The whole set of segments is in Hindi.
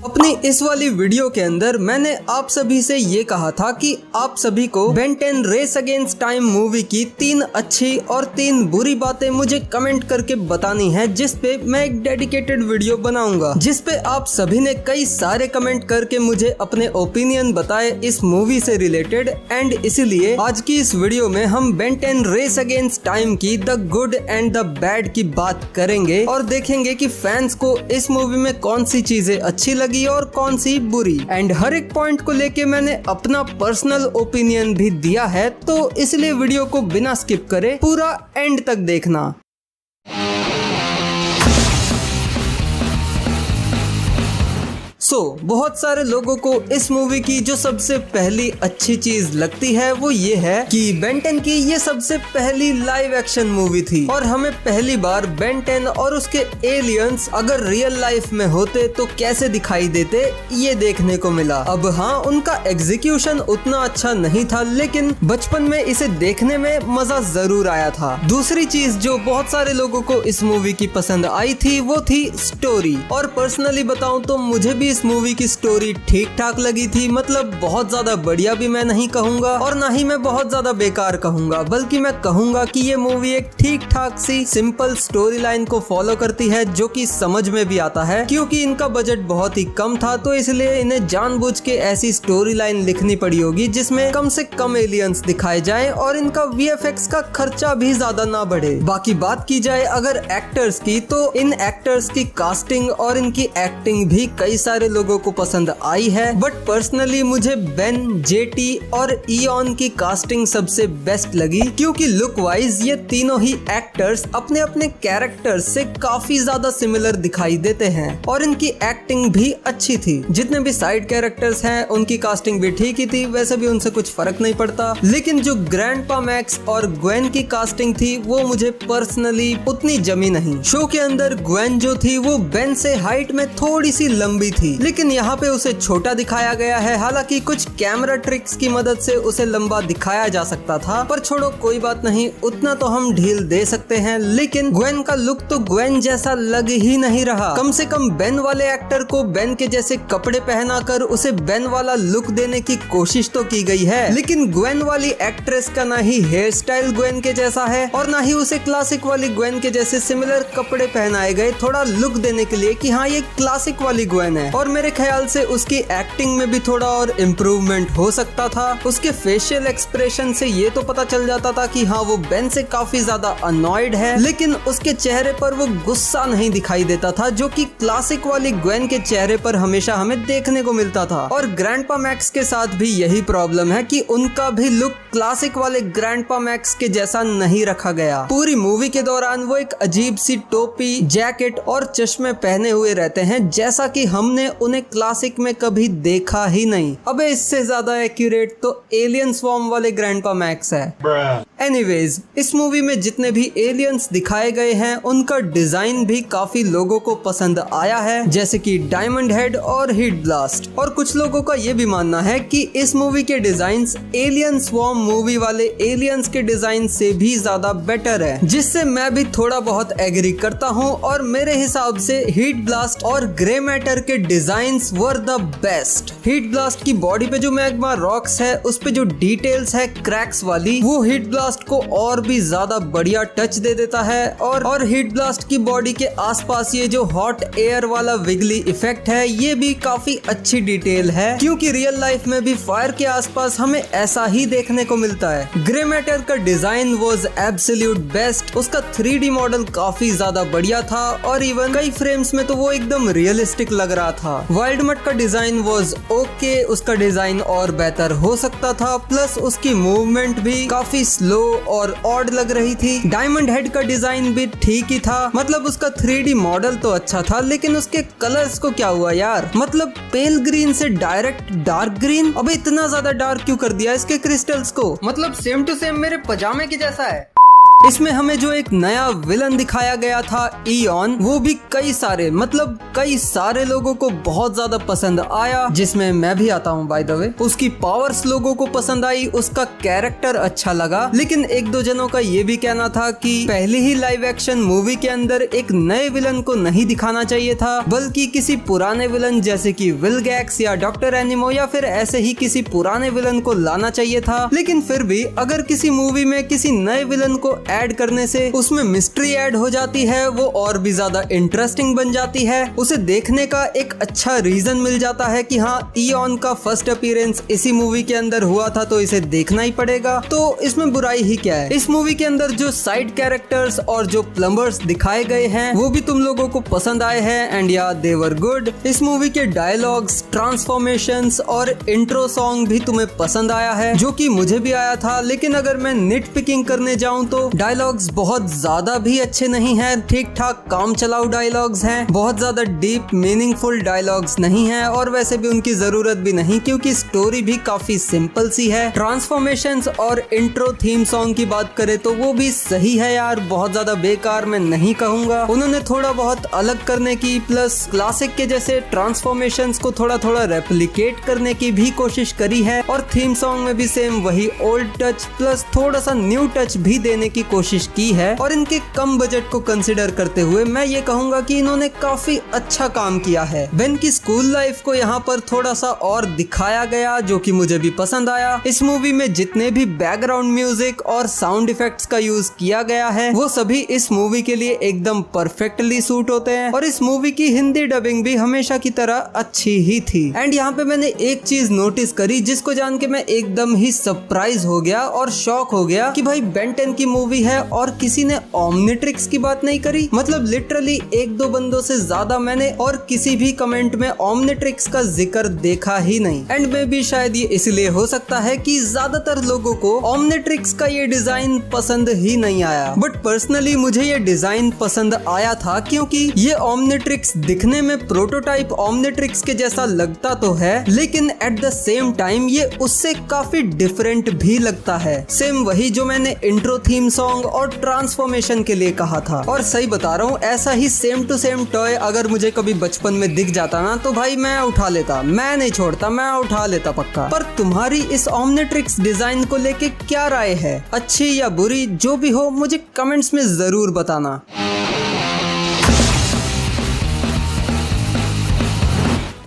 अपनी इस वाली वीडियो के अंदर मैंने आप सभी से ये कहा था कि आप सभी को Ben 10 race against time movie की 3 अच्छी और 3 बुरी बातें मुझे कमेंट करके बतानी है, जिस पे मैं एक डेडिकेटेड वीडियो बनाऊंगा, जिस पे आप सभी ने कई सारे कमेंट करके मुझे अपने ओपिनियन बताए इस मूवी से रिलेटेड। एंड इसीलिए आज की इस वीडियो में हम बेन 10 रेस अगेंस्ट टाइम की the good and the bad की बात करेंगे और देखेंगे कि फैंस को इस मूवी में कौन सी चीजें अच्छी लगी और कौन सी बुरी। एंड हर एक पॉइंट को लेके मैंने अपना पर्सनल ओपिनियन भी दिया है, तो इसलिए वीडियो को बिना स्किप करे पूरा एंड तक देखना। बहुत सारे लोगों को इस मूवी की जो सबसे पहली अच्छी चीज लगती है वो ये है कि बेन 10 की ये सबसे पहली लाइव एक्शन मूवी थी और हमें पहली बार बेन 10 और उसके एलियंस अगर रियल लाइफ में होते तो कैसे दिखाई देते ये देखने को मिला। अब हाँ, उनका एग्जीक्यूशन उतना अच्छा नहीं था, लेकिन बचपन में इसे देखने में मजा जरूर आया था। दूसरी चीज जो बहुत सारे लोगों को इस मूवी की पसंद आई थी वो थी स्टोरी। और पर्सनली बताऊं तो मुझे भी इस मूवी की स्टोरी ठीक ठाक लगी थी। मतलब बहुत ज्यादा बढ़िया भी मैं नहीं कहूंगा और ना ही मैं बहुत ज्यादा बेकार कहूंगा, बल्कि मैं कहूंगा कि ये मूवी एक ठीक ठाक सी सिंपल स्टोरी लाइन को फॉलो करती है, जो कि समझ में भी आता है। क्योंकि इनका बजट बहुत ही कम था, तो इसलिए इन्हें जानबूझ के ऐसी स्टोरी लाइन लिखनी पड़ी होगी जिसमें कम से कम एलियंस दिखाए जाएं और इनका VFX का खर्चा भी ज्यादा ना बढ़े। बाकी बात की जाए अगर एक्टर्स की, तो इन एक्टर्स की कास्टिंग और इनकी एक्टिंग भी कई सारे लोगों को पसंद आई है, बट पर्सनली मुझे बेन, JT और इयॉन की कास्टिंग सबसे बेस्ट लगी, क्योंकि लुक वाइज ये तीनों ही एक्टर्स अपने अपने कैरेक्टर्स से काफी ज्यादा सिमिलर दिखाई देते हैं और इनकी एक्टिंग भी अच्छी थी। जितने भी साइड कैरेक्टर्स हैं उनकी कास्टिंग भी ठीक ही थी, वैसे भी उनसे कुछ फर्क नहीं पड़ता। लेकिन जो ग्रैंडपा मैक्स और ग्वेन की कास्टिंग थी वो मुझे पर्सनली उतनी जमी नहीं। शो के अंदर ग्वेन जो थी वो बेन से हाइट में थोड़ी सी लंबी थी, लेकिन यहाँ पे उसे छोटा दिखाया गया है। हालांकि कुछ कैमरा ट्रिक्स की मदद से उसे लंबा दिखाया जा सकता था, पर छोड़ो कोई बात नहीं, उतना तो हम ढील दे सकते हैं। लेकिन ग्वेन का लुक तो ग्वेन जैसा लग ही नहीं रहा। कम से कम बेन वाले एक्टर को बेन के जैसे कपड़े पहनाकर उसे बेन वाला लुक देने की कोशिश तो की गई है, लेकिन ग्वेन वाली एक्ट्रेस का ना ही हेयर स्टाइल ग्वेन के जैसा है और ना ही उसे क्लासिक वाली ग्वेन के जैसे सिमिलर कपड़े पहनाए गए थोड़ा लुक देने के लिए कि हाँ ये क्लासिक वाली ग्वेन है। और मेरे ख्याल से उसकी एक्टिंग में भी थोड़ा और इम्प्रूवमेंट हो सकता था। उसके फेशियल एक्सप्रेशन से ये तो पता चल जाता था कि हाँ वो बेन से काफी ज्यादा अनॉयड है, लेकिन उसके चेहरे पर वो गुस्सा नहीं दिखाई देता था, जो कि क्लासिक वाली ग्वेन के चेहरे पर हमेशा हमें देखने को मिलता था। और ग्रैंडपा मैक्स के साथ भी यही प्रॉब्लम है कि उनका भी लुक क्लासिक वाले ग्रैंडपा मैक्स के जैसा नहीं रखा गया। पूरी मूवी के दौरान वो एक अजीब सी टोपी, जैकेट और चश्मे पहने हुए रहते हैं, जैसा कि हमने उन्हें क्लासिक में कभी देखा ही नहीं। अबे इससे ज्यादा एक्यूरेट तो एलियन स्वॉर्म वाले ग्रैंडपा मैक्स है। एनीवेज, इस मूवी में जितने भी एलियंस दिखाए गए हैं उनका डिजाइन भी काफी लोगों को पसंद आया है, जैसे कि डायमंड हेड और हीट ब्लास्ट। और कुछ लोगों का ये भी मानना है कि इस मूवी के डिजाइन्स एलियन स्वॉर्म मूवी वाले एलियंस के डिजाइन से भी ज्यादा बेटर है, जिससे मैं भी थोड़ा बहुत एग्री करता हूँ। और मेरे हिसाब से हीट ब्लास्ट और ग्रे मैटर के designs were the best. Heat blast की बॉडी पे जो मैग्मा रॉक्स है, उस पे जो डिटेल्स है क्रैक्स वाली, वो हीट ब्लास्ट को और भी ज्यादा बढ़िया टच दे देता है। और हीट ब्लास्ट की बॉडी के आसपास ये जो हॉट एयर वाला विगली इफेक्ट है, ये भी काफी अच्छी डिटेल है, क्योंकि रियल लाइफ में भी फायर के आसपास हमें ऐसा ही देखने को मिलता है। ग्रे मैटर का डिजाइन वाज एब्सोल्यूट बेस्ट। उसका 3D मॉडल काफी ज्यादा बढ़िया था और इवन कई फ्रेम्स में तो वो एकदम रियलिस्टिक लग रहा था। वाइल्ड मट का डिजाइन वाज ओके, उसका डिजाइन और बेहतर हो सकता था, प्लस उसकी मूवमेंट भी काफी स्लो और ऑड लग रही थी। डायमंड हेड का डिजाइन भी ठीक ही था, मतलब उसका 3D मॉडल तो अच्छा था, लेकिन उसके कलर्स को क्या हुआ यार। मतलब पेल ग्रीन से डायरेक्ट डार्क ग्रीन, अबे इतना ज्यादा डार्क क्यों कर दिया इसके क्रिस्टल्स को। मतलब सेम टू सेम मेरे पजामे के जैसा है। इसमें हमें जो एक नया विलन दिखाया गया था इयॉन, वो भी कई सारे लोगों को बहुत ज्यादा पसंद आया, जिसमें मैं भी आता हूँ बाय द वे। उसकी पावर्स लोगों को पसंद आई, उसका कैरेक्टर अच्छा लगा, लेकिन एक दो जनों का ये भी कहना था कि पहली ही लाइव एक्शन मूवी के अंदर एक नए विलन को नहीं दिखाना चाहिए था, बल्कि किसी पुराने विलन जैसे कि विल गैक्स या डॉक्टर एनिमो या फिर ऐसे ही किसी पुराने विलन को लाना चाहिए था। लेकिन फिर भी अगर किसी मूवी में किसी नए विलन को ऐड करने से उसमें मिस्ट्री ऐड हो जाती है, वो और भी ज्यादा इंटरेस्टिंग बन जाती है, उसे देखने का एक अच्छा रीजन मिल जाता है कि हाँ, इयॉन का फर्स्ट अपीयरेंस इसी मूवी के अंदर हुआ था तो इसे देखना ही पड़ेगा। तो इसमें बुराई ही क्या है। इस मूवी के अंदर जो साइड कैरेक्टर्स और जो प्लम्बर्स दिखाए गए हैं वो भी तुम लोगों को पसंद आए हैं, एंड या दे वर गुड। इस मूवी के डायलॉग्स, ट्रांसफॉर्मेशंस और इंट्रो सॉन्ग भी तुम्हें पसंद आया है, जो कि मुझे भी आया था। लेकिन अगर मैं निट पिकिंग करने जाऊं तो डायलॉग्स बहुत ज्यादा भी अच्छे नहीं है, ठीक ठाक काम चलाऊ डायलॉग्स हैं, बहुत ज्यादा डीप मीनिंगफुल डायलॉग्स नहीं है, और वैसे भी उनकी जरूरत भी नहीं क्योंकि स्टोरी भी काफी सिंपल सी है। ट्रांसफॉर्मेशंस और इंट्रो थीम सॉन्ग की बात करें तो वो भी सही है यार, बहुत ज्यादा बेकार मैं नहीं कहूंगा। उन्होंने थोड़ा बहुत अलग करने की, प्लस क्लासिक के जैसे ट्रांसफॉर्मेशंस को थोड़ा थोड़ा रेप्लिकेट करने की भी कोशिश करी है, और थीम सॉन्ग में भी सेम वही ओल्ड टच प्लस थोड़ा सा न्यू टच भी देने की कोशिश की है। और इनके कम बजट को कंसिडर करते हुए मैं ये कहूंगा कि इन्होंने काफी अच्छा काम किया है। बेन की स्कूल लाइफ को यहाँ पर थोड़ा सा और दिखाया गया, जो कि मुझे भी पसंद आया। इस मूवी में जितने भी बैकग्राउंड म्यूजिक और साउंड इफेक्ट्स का यूज किया गया है वो सभी इस मूवी के लिए एकदम परफेक्टली सूट होते हैं, और इस मूवी की हिंदी डबिंग भी हमेशा की तरह अच्छी ही थी। एंड यहाँ पे मैंने एक चीज नोटिस करी जिसको जान के मैं एकदम ही सरप्राइज हो गया और शॉक हो गया कि भाई बेन 10 की मूवी है और किसी ने ओमनिट्रिक्स की बात नहीं करी। मतलब लिटरली एक दो बंदों से ज्यादा मैंने और किसी भी कमेंट में ओमनिट्रिक्स का जिक्र देखा ही नहीं। एंड में भी शायद ये इसलिए हो सकता है कि ज्यादातर लोगों को ओमनिट्रिक्स का ये डिजाइन पसंद ही नहीं आया, बट पर्सनली मुझे ये डिजाइन पसंद आया था क्योंकि ये ओमनिट्रिक्स दिखने में प्रोटोटाइप ओमनिट्रिक्स के जैसा लगता तो है, लेकिन एट द सेम टाइम ये उससे काफी डिफरेंट भी लगता है। सेम वही जो मैंने इंट्रो थीम सॉन्ग और ट्रांसफॉर्मेशन के लिए कहा था। और सही बता रहा हूँ, ऐसा ही सेम टू सेम टॉय अगर मुझे कभी बचपन में दिख जाता ना तो भाई मैं उठा लेता, मैं नहीं छोड़ता, मैं उठा लेता पक्का। पर तुम्हारी इस ओमनिट्रिक्स डिजाइन को लेके क्या राय है, अच्छी या बुरी, जो भी हो मुझे कमेंट्स में जरूर बताना।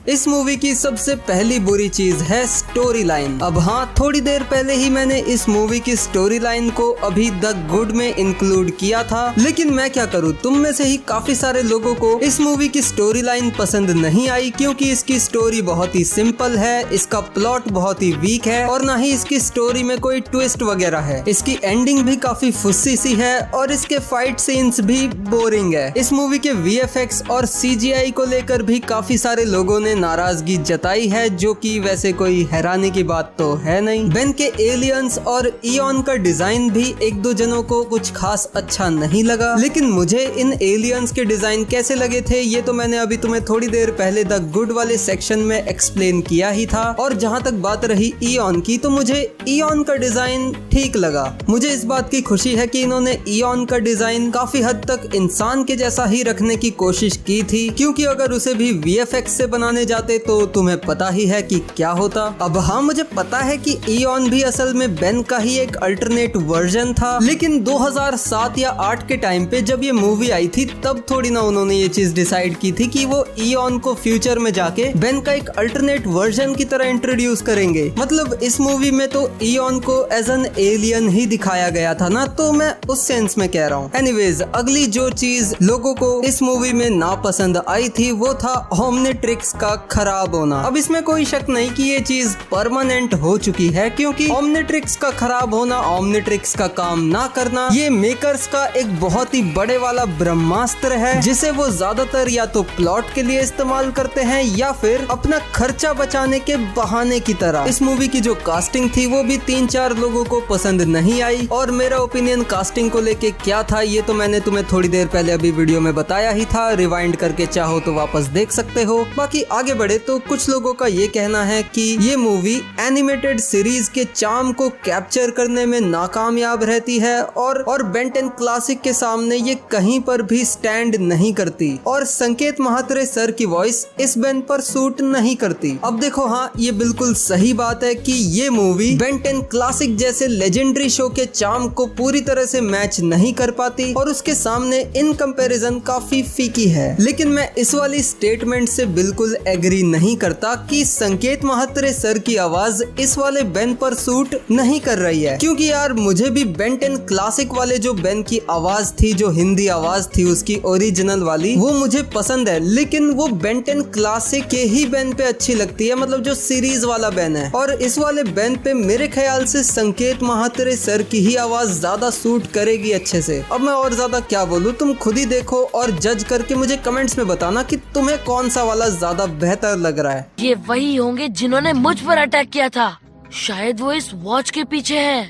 इस मूवी की सबसे पहली बुरी चीज है स्टोरी लाइन। अब हाँ, थोड़ी देर पहले ही मैंने इस मूवी की स्टोरी लाइन को अभी द गुड में इंक्लूड किया था, लेकिन मैं क्या करूँ, तुम में से ही काफी सारे लोगों को इस मूवी की स्टोरी लाइन पसंद नहीं आई क्योंकि इसकी स्टोरी बहुत ही सिंपल है, इसका प्लॉट बहुत ही वीक है और ना ही इसकी स्टोरी में कोई ट्विस्ट वगैरह है। इसकी एंडिंग भी काफी फुस्सी सी है और इसके फाइट सीन्स भी बोरिंग है। इस मूवी के VFX और CGI को लेकर भी काफी सारे लोगों ने नाराजगी जताई है, जो कि वैसे कोई हैरानी की बात तो है नहीं। बेन के एलियंस और इयॉन का डिजाइन भी एक दो जनों को कुछ खास अच्छा नहीं लगा, लेकिन मुझे इन एलियंस के डिजाइन कैसे लगे थे ये तो मैंने अभी तुम्हें थोड़ी देर पहले द गुड वाले सेक्शन में एक्सप्लेन किया ही था। और जहां तक बात रही इयॉन की, तो मुझे इयॉन का डिजाइन ठीक लगा। मुझे इस बात की खुशी है कि इन्होंने इयॉन का डिजाइन काफी हद तक इंसान के जैसा ही रखने की कोशिश की थी, क्योंकि अगर उसे भी VFX से बनाने जाते तो तुम्हें पता ही है कि क्या होता। अब हाँ, मुझे पता है कि इयॉन भी असल में बेन का ही एक अल्टरनेट वर्जन था, लेकिन 2007 या 8 के टाइम पे जब ये मूवी आई थी तब थोड़ी ना उन्होंने ये चीज डिसाइड की थी कि वो इयॉन को फ्यूचर में जाके बेन का एक अल्टरनेट वर्जन की तरह इंट्रोड्यूस करेंगे। मतलब इस मूवी में तो इयॉन को एज एन एलियन ही दिखाया गया था ना, तो मैं उस सेंस में कह रहा हूँ। एनीवेज, अगली जो चीज लोगों को इस मूवी में नापसंद आई थी वो था ओमनिट्रिक्स का खराब होना। अब इसमें कोई शक नहीं कि ये चीज परमानेंट हो चुकी है, क्योंकि ओमनिट्रिक्स का खराब होना, ओमनिट्रिक्स का काम ना करना, ये मेकर्स का एक बहुत ही बड़े वाला ब्रह्मास्त्र है, जिसे वो ज्यादातर या तो प्लॉट के लिए इस्तेमाल करते हैं या फिर अपना खर्चा बचाने के बहाने की तरह। इस मूवी की जो कास्टिंग थी वो भी 3-4 लोगों को पसंद नहीं आई, और मेरा ओपिनियन कास्टिंग को लेके क्या था ये तो मैंने तुम्हें थोड़ी देर पहले अभी वीडियो में बताया ही था, रिवाइंड करके चाहो तो वापस देख सकते हो। बाकी आगे बढ़े तो कुछ लोगों का ये कहना है कि ये मूवी एनिमेटेड सीरीज के चार्म को कैप्चर करने में नाकामयाब रहती है और बेन 10 क्लासिक के सामने ये कहीं पर भी स्टैंड नहीं करती और संकेत महात्रे सर की वॉइस इस बेन पर सूट नहीं करती। अब देखो, हाँ, ये बिल्कुल सही बात है कि ये मूवी बेन 10 क्लासिक जैसे लेजेंडरी शो के चार्म को पूरी तरह से मैच नहीं कर पाती और उसके सामने इन कंपैरिजन काफी फीकी है। लेकिन मैं इस वाली स्टेटमेंट से बिल्कुल एग्री नहीं करता कि संकेत महात्रे सर की आवाज इस वाले बेन पर सूट नहीं कर रही है, क्योंकि यार मुझे भी बेन 10 क्लासिक वाले जो बेन की आवाज थी, जो हिंदी आवाज थी उसकी ओरिजिनल वाली, वो मुझे पसंद है। लेकिन वो बेन 10 क्लासिक के ही बेन पे अच्छी लगती है, मतलब जो सीरीज वाला बेन है। और इस वाले बेन पे मेरे ख्याल से संकेत महात्रे सर की ही आवाज ज्यादा सूट करेगी अच्छे से। अब मैं और ज्यादा क्या बोलूं, तुम खुद ही देखो और जज करके मुझे कमेंट्स में बताना कि तुम्हें कौन सा वाला ज्यादा बेहतर लग रहा है। ये वही होंगे जिन्होंने मुझ पर अटैक किया था, शायद वो इस वॉच के पीछे है।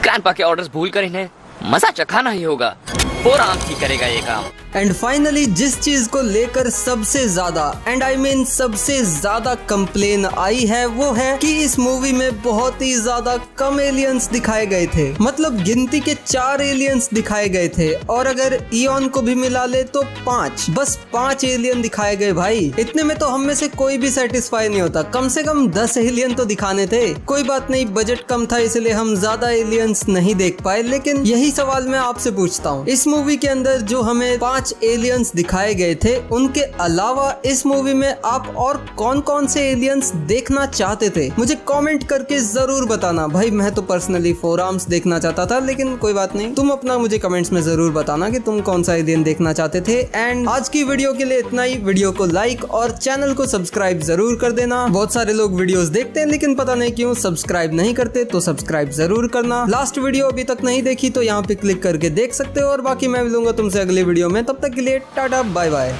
ग्रैंडपा के ऑर्डर्स भूलकर इन्हें मजा चखाना ही होगा, फोरआर्म्स ही करेगा ये काम। एंड फाइनली जिस चीज को लेकर सबसे ज्यादा सबसे ज्यादा कंप्लेन आई है वो है कि इस मूवी में बहुत ही ज्यादा कम एलियंस दिखाए गए थे। मतलब गिनती के 4 एलियंस दिखाए गए थे और अगर इयॉन को भी मिला ले तो 5, बस 5 एलियन दिखाए गए। भाई इतने में तो हम में से कोई भी सेटिस्फाई नहीं होता, कम से कम 10 एलियन तो दिखाने थे। कोई बात नहीं, बजट कम था इसलिए हम ज्यादा एलियंस नहीं देख पाए। लेकिन यही सवाल मैं आपसे पूछता हूँ, इस मूवी के अंदर जो हमें 5 एलियंस दिखाए गए थे, उनके अलावा इस मूवी में आप और कौन कौन से एलियंस देखना चाहते थे? मुझे कमेंट करके जरूर बताना। भाई मैं तो पर्सनली फोरआर्म्स देखना चाहता था, लेकिन कोई बात नहीं, तुम अपना मुझे कमेंट्स में जरूर बताना कि तुम कौन सा एलियन देखना चाहते थे। एंड आज की वीडियो के लिए इतना ही। वीडियो को लाइक और चैनल को सब्सक्राइब जरूर कर देना। बहुत सारे लोग वीडियोस देखते हैं लेकिन पता नहीं क्यों सब्सक्राइब नहीं करते, तो सब्सक्राइब जरूर करना। लास्ट वीडियो अभी तक नहीं देखी तो यहाँ पे क्लिक करके देख सकते हो। और बाकी मैं मिलूंगा तुमसे अगली वीडियो में, तब तक के लिए टाटा बाय बाय।